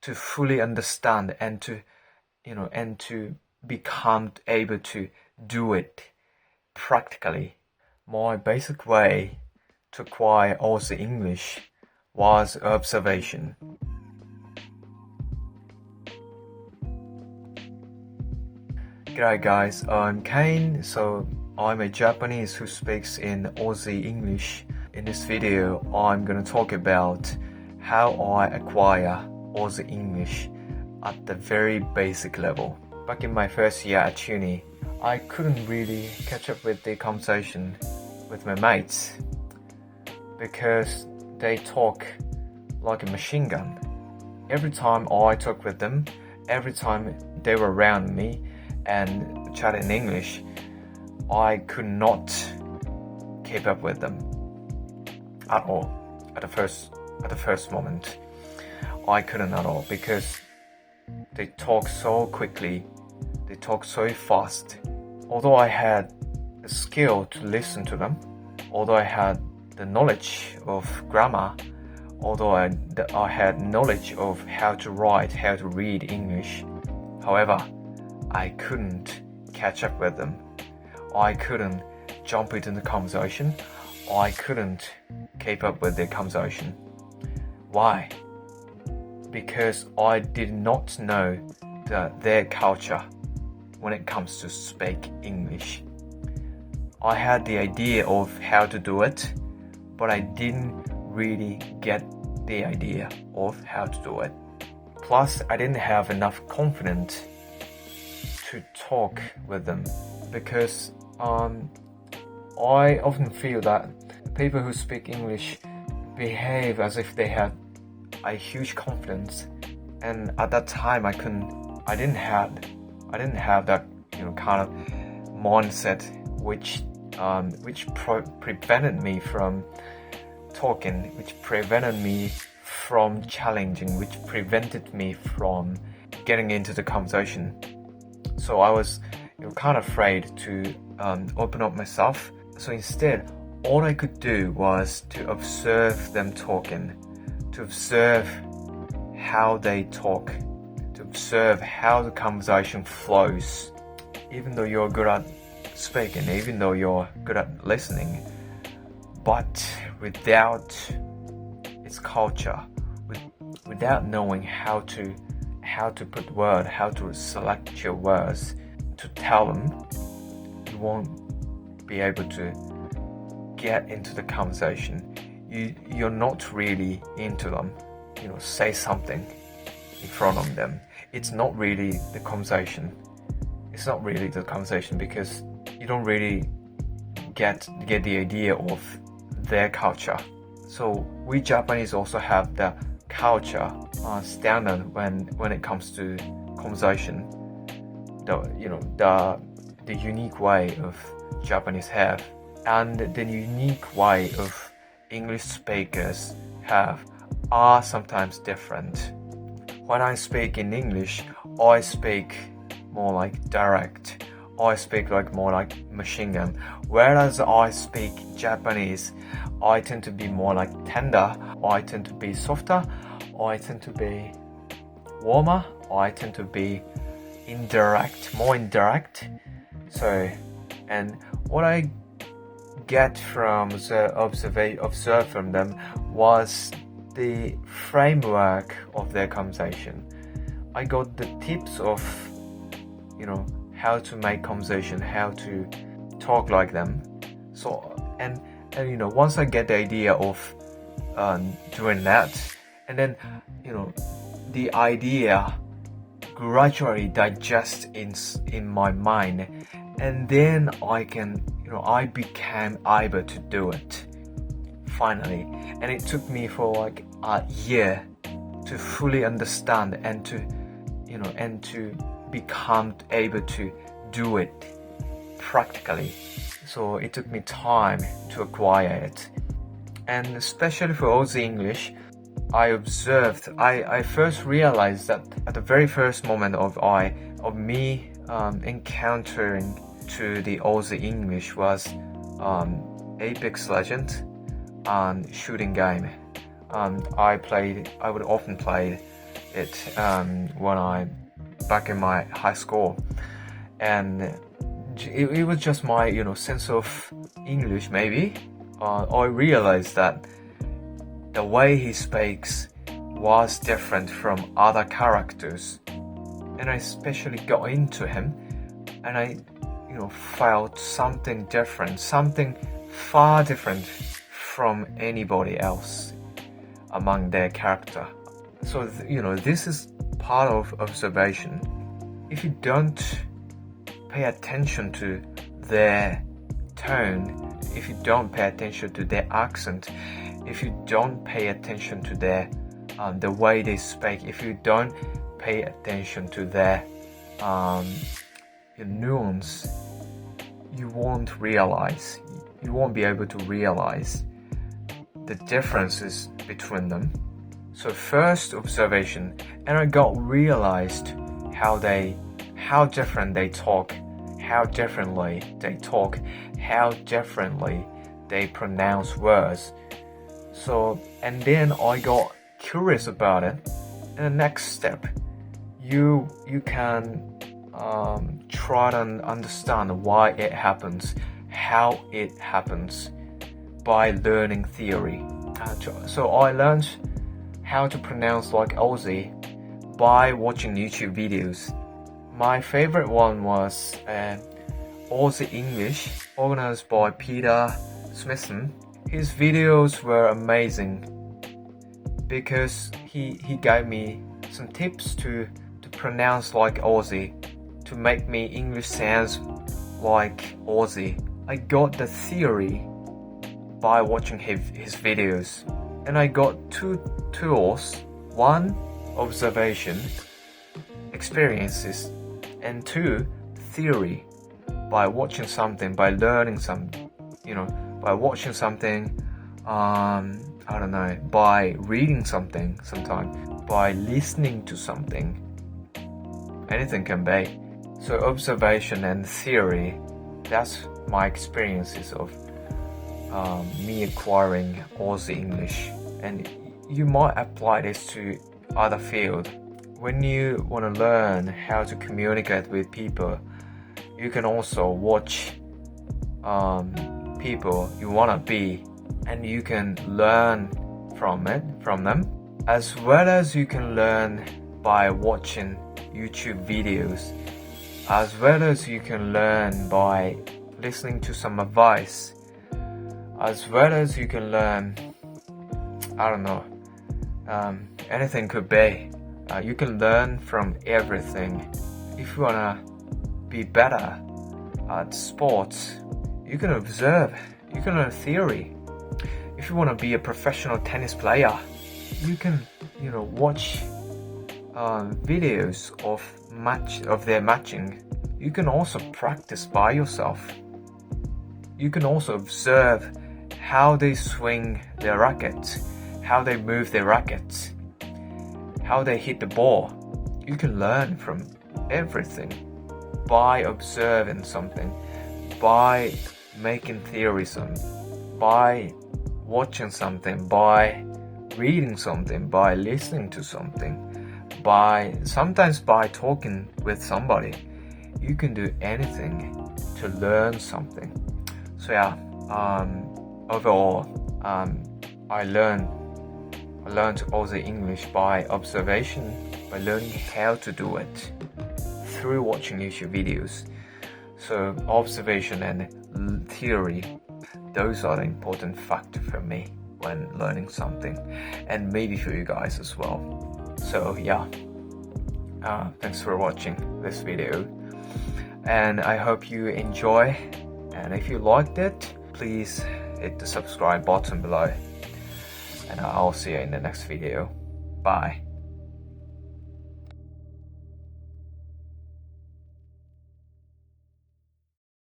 to fully understand and to become able to do it practically. My basic way to acquire Aussie English was observation. G'day guys, I'm Kane. So I'm a Japanese who speaks in Aussie English. In this video, I'm gonna talk about how I acquire Aussie English at the very basic level. Back in my first year at uni, I couldn't really catch up with the conversation with my mates because they talk like a machine gun. Every time I talk with them, every time they were around me and chat in English, I could not keep up with them at all. At the first moment, I couldn't at all because they talk so quickly, they talk so fast. Although I had the skill to listen to them, although I had the knowledge of grammar, although I had knowledge of how to write, how to read English, however, I couldn't catch up with them. I couldn't jump into the conversation. I couldn't keep up with their conversation. Why? Because I did not know their culture when it comes to speak English. I had the idea of how to do it, but I didn't really get the idea of how to do it. Plus, I didn't have enough confidence to talk with them because I often feel that people who speak English behave as if they have a huge confidence, and at that time I didn't have that kind of mindset which prevented me from talking, which prevented me from challenging, which prevented me from getting into the conversation. So I was kind of afraid to open up myself. So instead, all I could do was to observe them talking, to observe how they talk, to observe how the conversation flows. Even though you're good at speaking, even though you're good at listening, but without its culture, without knowing how to put words, how to select your words to tell them, you won't be able to get into the conversation. You're not really into them. Say something in front of them. It's not really the conversation. It's not really the conversation because you don't really get the idea of their culture. So we Japanese also have the culture standard when it comes to conversation. The unique way of Japanese have, and the unique way of English speakers have are sometimes different. When I speak in English, I speak more like direct. I speak more like machine gun. Whereas I speak Japanese, I tend to be more like tender. I tend to be softer. I tend to be warmer. I tend to be more indirect. So, and what I get from observe from them was the framework of their conversation. I got the tips of how to make conversation, how to talk like them. So and once I get the idea of doing that, and then the idea gradually digest in my mind, and then I became able to do it finally. And it took me for a year to fully understand and to become able to do it practically. So it took me time to acquire it. And especially for Aussie English, I first realized that at the very first moment of me encountering to the Aussie English was Apex Legends and shooting game. I would often play it when I back in my high school, and it was just my sense of English maybe. I realized that the way he speaks was different from other characters, and I especially got into him, and I felt something different, something far different from anybody else among their character. So this is part of observation. If you don't pay attention to their tone, if you don't pay attention to their accent, if you don't pay attention to their the way they speak, if you don't pay attention to their nuance, you won't be able to realize the differences between them. So first observation, and I got realized how different they talk, how differently they pronounce words. So, and then I got curious about it. And the next step, you can try to understand why it happens, how it happens, by learning theory. So I learned how to pronounce like Aussie by watching YouTube videos. My favorite one was Aussie English, organized by Peter Smithson. His videos were amazing because he gave me some tips to pronounce like Aussie, to make me English sounds like Aussie. I got the theory by watching his videos, and I got two tools: one, observation, experiences, and two, theory. By watching something, by learning something, by watching something, by reading something, sometimes by listening to something. Anything can be. So observation and theory, that's my experiences of me acquiring Aussie English. And you might apply this to other field. When you want to learn how to communicate with people, you can also watch people you want to be, and you can learn from them, as well as you can learn by watching YouTube videos, as well as you can learn by listening to some advice, as well as you can learn, anything could be. You can learn from everything. If you wanna be better at sports, you can observe, you can learn theory. If you wanna be a professional tennis player, you can, watch videos of their matching. You can also practice by yourself. You can also observe how they swing their rackets, how they move their rackets, how they hit the ball. You can learn from everything by observing something, by making theories, by watching something, by reading something, by listening to something, sometimes by talking with somebody. You can do anything to learn something. So overall, I learned Aussie English by observation, by learning how to do it through watching YouTube videos. So observation and theory, those are the important factors for me when learning something, and maybe for you guys as well. So thanks for watching this video, and I hope you enjoy. And if you liked it, please hit the subscribe button below, and I'll see you in the next video. Bye.